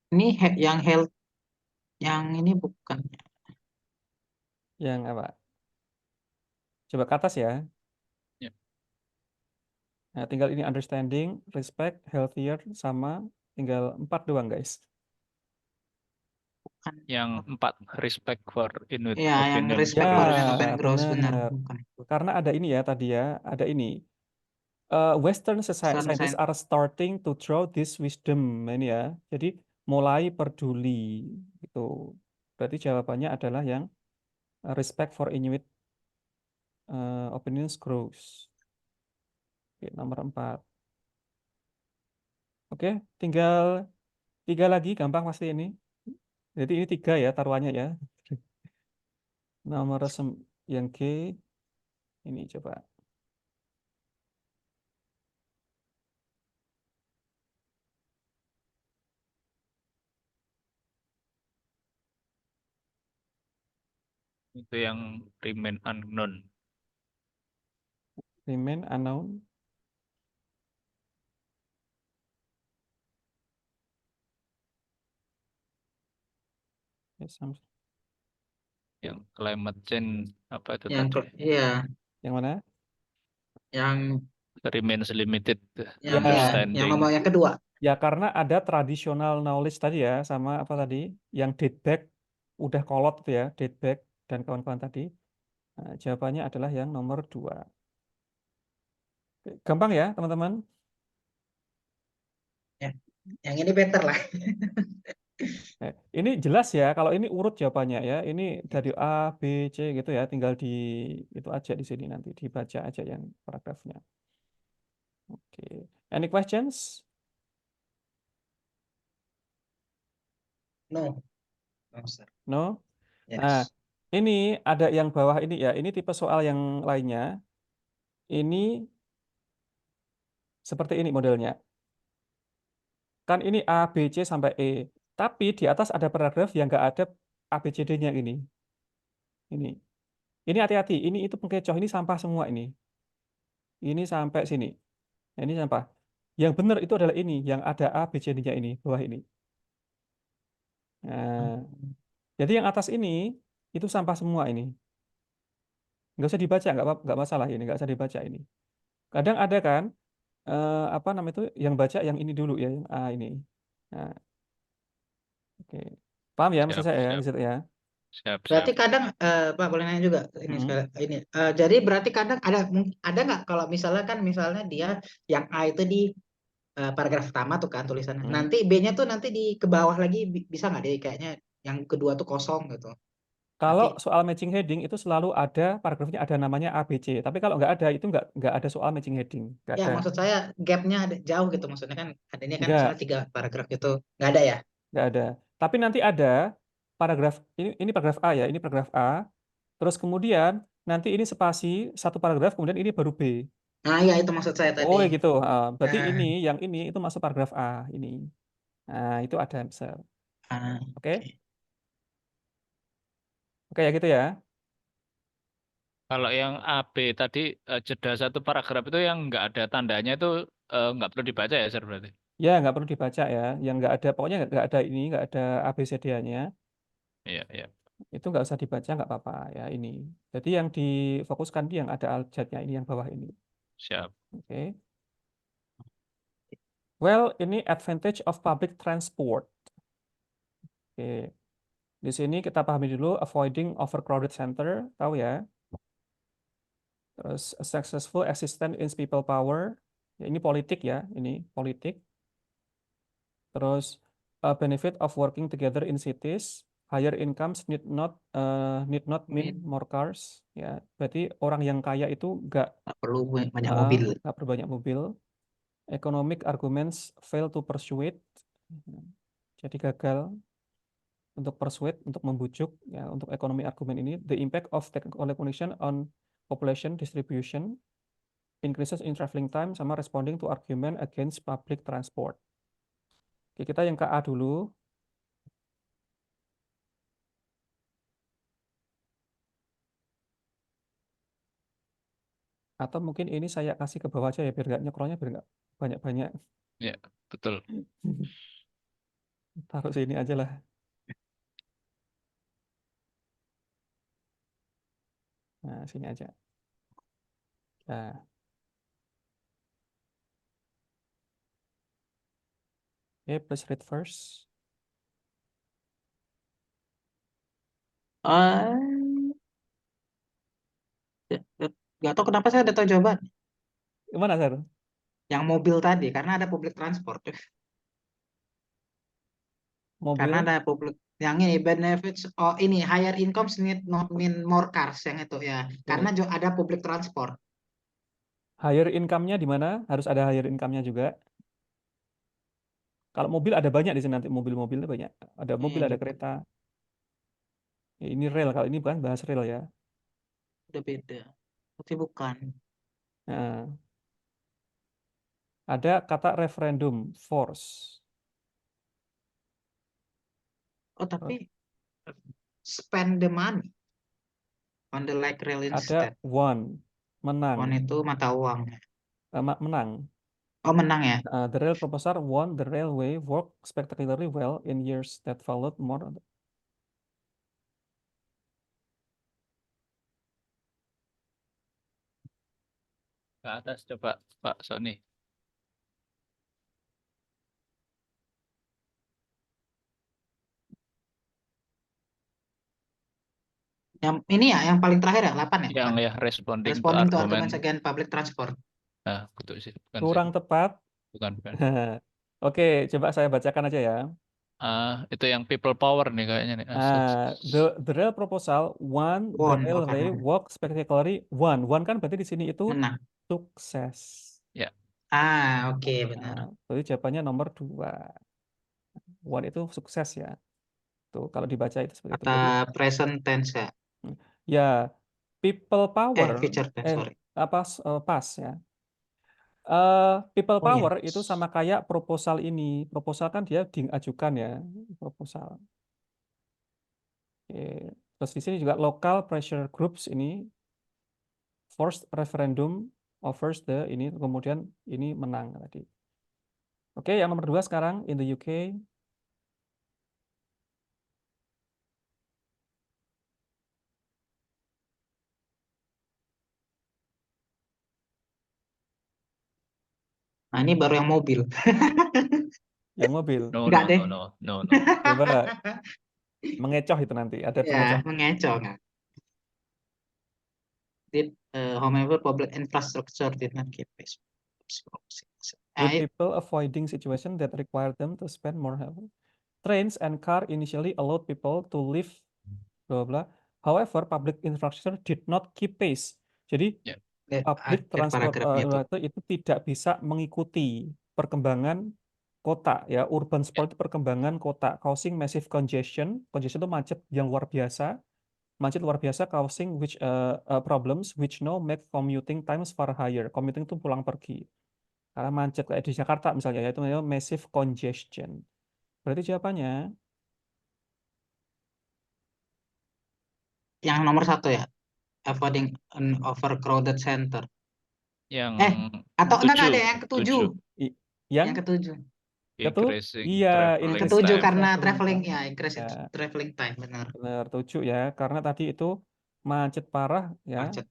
Ini yang health, yang ini bukan. Yang apa? Coba ke atas ya. Ya. Nah, tinggal ini understanding, respect, healthier, sama tinggal 4 doang guys. Bukan. Yang 4 respect for Inuit Iya, yang opinion. respect Ya, for Inuit Open Growth benar, benar. bukan. Karena ada ini ya tadi ya, ada ini. Western Western scientists science. are starting to draw this wisdom ini ya. Jadi mulai peduli gitu. Berarti jawabannya adalah yang respect for Inuit opinions grows. Oke, nomor 4. Oke, tinggal 3 lagi, gampang pasti ini. Jadi ini 3 ya taruhannya ya. Nomor yang G, ini coba. Itu yang remain unknown. Remain unknown. Yes, Yang climate change apa itu Yang tadi? iya, yang mana? yang Remains limited yang Ya. iya, yang understanding. nomor yang kedua. Ya karena ada traditional knowledge tadi ya, sama apa tadi, yang date back, udah kolot itu ya, date back dan kawan-kawan tadi. Nah, jawabannya adalah yang nomor 2. Gampang ya teman-teman? Ya, yang ini better lah. Ini jelas ya, kalau ini urut jawabannya ya, ini dari A, B, C gitu ya, tinggal di itu aja di sini nanti, dibaca aja yang paragrafnya. Oke, any questions? No. No, sir. No? Yes. Nah, ini ada yang bawah ini ya, ini tipe soal yang lainnya. Ini seperti ini modelnya. Kan ini A, B, C sampai E. Tapi di atas ada paragraf yang nggak ada A, B, C, D-nya ini. Ini. Ini hati-hati, ini itu pengecoh, ini sampah semua ini. Ini sampai sini. Nah, ini sampah. Yang benar itu adalah ini, yang ada A, B, C, D-nya ini, bawah ini. Nah, jadi yang atas ini, itu sampah semua ini. Nggak usah dibaca, nggak masalah ini, nggak usah dibaca ini. Kadang ada kan, apa namanya itu, yang baca yang ini dulu ya, yang A ini. Nah, oke. Paham ya maksud Siap, saya ya, siap, di situ ya? siap, Berarti siap. kadang Pak boleh nanya juga ini Hmm. sekali ini. Jadi berarti kadang ada nggak kalau misalnya dia yang A itu di paragraf pertama tuh kan tulisannya. Hmm. Nanti B-nya tuh nanti di ke bawah lagi bisa nggak deh kayaknya yang kedua tuh kosong gitu. Kalau Nanti soal matching heading itu selalu ada paragrafnya ada namanya A, B, C. Tapi kalau nggak ada itu nggak ada soal matching heading, nggak ya ada, maksud saya gapnya ada jauh gitu maksudnya kan adanya kan nggak misalnya 3 paragraf gitu nggak ada ya. nggak ada. Tapi nanti ada paragraf ini paragraf A ya, ini paragraf A. Terus kemudian nanti ini spasi satu paragraf, kemudian ini baru B. Nah ya itu maksud saya tadi. Oh ya gitu. Berarti Nah, ini yang ini itu masuk paragraf A ini. Nah itu ada misal. Oke, oke. oke ya gitu ya. Kalau yang A, B tadi jeda satu paragraf itu yang nggak ada tandanya itu nggak perlu dibaca ya, Sir, berarti? Ya nggak perlu dibaca ya. Yang nggak ada pokoknya nggak ada ini nggak ada ABCD-nya. Iya, iya. Itu nggak usah dibaca nggak apa-apa ya ini. Jadi yang difokuskan di yang ada aljadnya ini yang bawah ini. Siap. Oke. Well, ini advantage of public transport. Oke. Di sini kita pahami dulu avoiding overcrowded center, tahu ya. Terus a successful existence in people power. Ya, ini politik ya, ini politik. Terus a benefit of working together in cities. higher incomes need not mean Min. more cars. Ya, berarti orang yang kaya itu nggak Nggak perlu banyak mobil. nggak perlu banyak mobil. Economic arguments fail to persuade. Jadi gagal untuk persuade, untuk membujuk, ya, untuk ekonomi argumen ini. The impact of technical connection on population distribution increases in traveling time sama responding to argument against public transport. Oke, kita yang ke A dulu. Atau mungkin ini saya kasih ke bawah aja ya, biar nggak nyekrolnya, biar nggak banyak-banyak. Ya, betul. Taruh sini aja lah. Nah, sini aja. Nah, oke, please read first. Nggak tahu kenapa saya ada tahu jawaban. Gimana, Sir? Yang mobil tadi, karena ada public transport. Karena Mobil, ada public yang ini benefits, oh ini higher incomes need not mean more cars yang itu ya. Karena ada public transport. higher income-nya di mana? Harus ada higher income-nya juga. Kalau mobil ada banyak di sini, nanti mobil-mobilnya banyak. Ada mobil, ada kereta. Ya, ini rel, kalau ini bukan bahas rel ya. Udah beda. Tapi bukan. Nah, ada kata referendum, force. Oh tapi spend the money on the light rail Ada instead. won, menang. Won itu mata uang. Menang. Oh menang ya. The rail proposal won the railway worked spectacularly well in years that followed more. Ke atas coba Pak Sony. Yang ini ya, yang paling terakhir ya, 8 ya. Yang 8. ya responding to Responding to argument. arguments against public transport. Nah, betul sih. Bukan Kurang sih. tepat. Bukan. Oke, coba saya bacakan aja ya. Itu yang people power nih kayaknya nih. The rail proposal won the Won, railway karena worked spectacularly won. Won kan berarti di sini itu menang. sukses. Ya. Oke, benar. Jadi jawabannya nomor 2. Won itu sukses ya. Tuh, kalau dibaca itu seperti itu. Jadi, Kata present tense ya. ya, people power, Future tense, sorry. pas ya. People Oh, iya. power itu sama kayak proposal ini. Proposal kan dia diajukan ya, proposal. Oke. Terus di sini juga local pressure groups ini forced referendum offers the ini, kemudian ini menang tadi. Oke, yang nomor 2 sekarang in the UK. Nah, ini baru yang mobil. Yang mobil. No, Enggak no, deh. no, no, no, no. Coba mengecoh itu nanti. Ada Ya, pengecoh. mengecoh kan. However, public infrastructure did not keep pace. With people avoiding situation that require them to spend more heavily. Trains and car initially allowed people to live, blah blah. However, public infrastructure did not keep pace. Jadi public transport itu tidak bisa mengikuti perkembangan kota ya, urban sport itu perkembangan kota, causing massive congestion. Congestion itu macet yang luar biasa. Macet luar biasa causing which problems which now make commuting times far higher. Commuting itu pulang pergi. Karena macet kayak di Jakarta misalnya ya, itu namanya massive congestion. Berarti jawabannya yang nomor 1 ya, avoiding an overcrowded center. Yang atau enggak ada 7. yang ke-7. Yang ke-7. Increasing iya, Yang traveling ke-7 time. karena traveling ya, increasing Ya. traveling time, benar. Benar, 7 ya, karena tadi itu macet parah ya. Macet.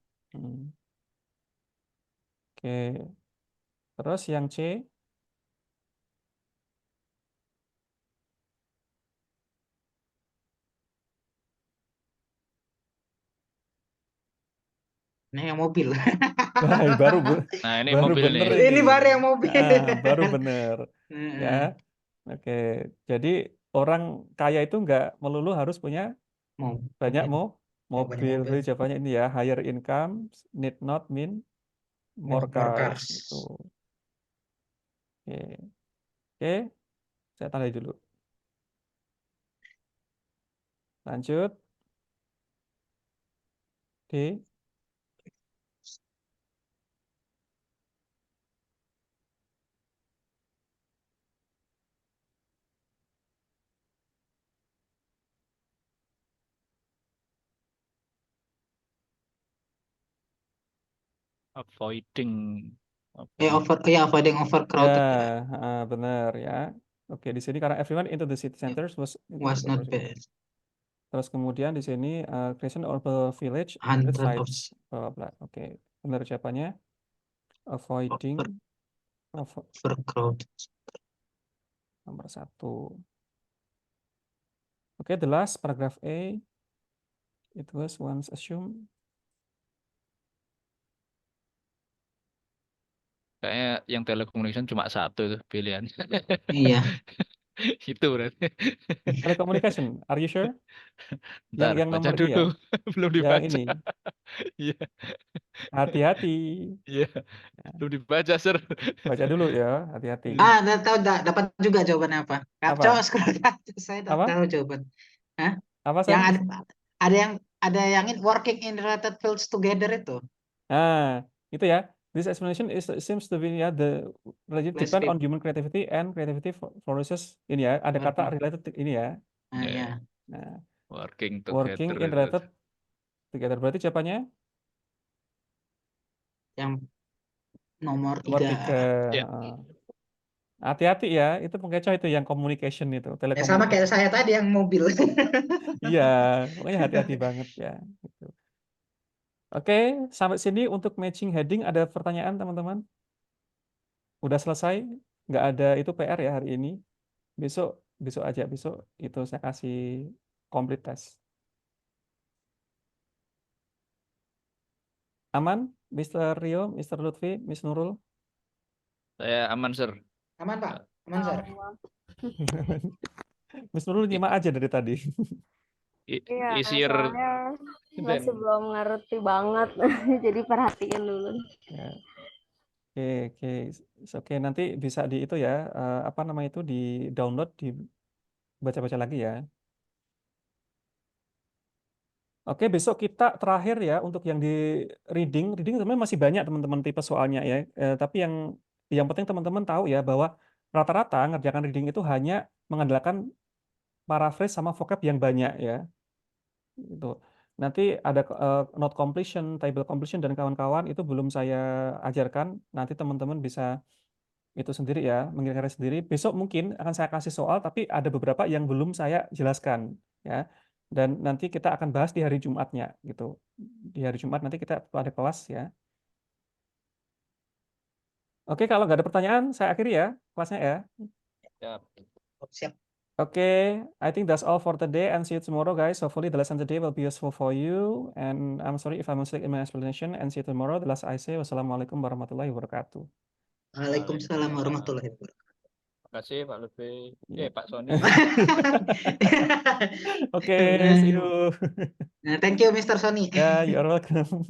Oke. Terus yang C? Ini yang mobil. Wah, baru Nah, ini baru mobil bener nih. Ini baru yang mobil. baru bener ya. Oke, jadi orang kaya itu nggak melulu harus punya Mau banyak mobil. mobil. mobil. Jadi jawabannya ini ya, higher income need not mean more More cars. cars. Gitu. Oke, oke, saya tandai dulu. Lanjut. D. Avoiding Ya, avoiding Ya, overcrowded benar ya. Oke, di sini karena everyone into the city centers was was not bad. Terus kemudian di sini creation of a village, Hundred of sites, blah, blah, blah. Oke, benar jawabannya avoiding overcrowded. nomor 1. Oke, the last paragraph A. It was once assumed. kayaknya yang telecommunication cuma satu itu pilihan. Iya. Itu berarti. Telecommunication, are you sure? Ntar Yang baca nomor ini ya? dulu. Belum Yang dibaca. ini. Iya, Hati-hati. iya. Belum dibaca, Sir. Baca dulu ya, hati-hati. Udah tahu, dapat juga jawabannya apa? Apa? Coba scroll ke atas, saya Apa? tahu jawaban. Apa, Yang Sam? ada yang working in related fields together itu. Nah, itu ya. This explanation seems to be the related Less depend on people. human creativity and creativity flourishes ini ya. Ada kata related ini ya. Nah, Ya, ya. Nah, working working together in itu. related together berarti jawabannya Yang nomor nomor 3. 3. Ya. Hati-hati ya, itu pengecoh itu yang communication itu, Ya, sama kayak telecommunication. saya tadi yang mobil. Iya, pokoknya hati-hati banget ya. Gitu. Oke, sampai sini untuk matching heading ada pertanyaan teman-teman? Udah selesai? Nggak ada itu PR ya hari ini. Besok aja, besok itu saya kasih complete test. Aman, Mr. Rio, Mr. Lutfi, Miss Nurul? Saya aman, Sir. Aman, Pak. Aman, Sir. Miss Nurul nyimak aja dari tadi. Iya, Easier soalnya masih belum ngerti banget. Jadi perhatiin dulu. Ya. Oke. Oke, nanti bisa di itu ya, apa namanya itu, di download, dibaca-baca lagi ya. Oke, besok kita terakhir ya untuk yang di reading. Reading sebenarnya masih banyak teman-teman tipe soalnya ya. Tapi yang penting teman-teman tahu ya bahwa rata-rata ngerjakan reading itu hanya mengandalkan paraphrase sama vocab yang banyak ya. Itu. Nanti ada note completion, table completion dan kawan-kawan itu belum saya ajarkan. Nanti teman-teman bisa itu sendiri ya, mengirimkan sendiri. Besok mungkin akan saya kasih soal, tapi ada beberapa yang belum saya jelaskan ya. Dan nanti kita akan bahas di hari Jumatnya gitu. Di hari Jumat nanti kita ada kelas ya. Oke, kalau nggak ada pertanyaan, saya akhiri ya kelasnya ya. Siap. Okay, I think that's all for today and see you tomorrow, guys. Hopefully the lesson today will be useful for you. And I'm sorry if I'm mistaken in my explanation. And see you tomorrow. The last I say, wassalamualaikum warahmatullahi wabarakatuh. Waalaikumsalam warahmatullahi wabarakatuh. Terima kasih, Pak Lutfi. Iya. Pak Sony. Okay, see you. Thank you, Mr. Sony. Yeah, you're welcome.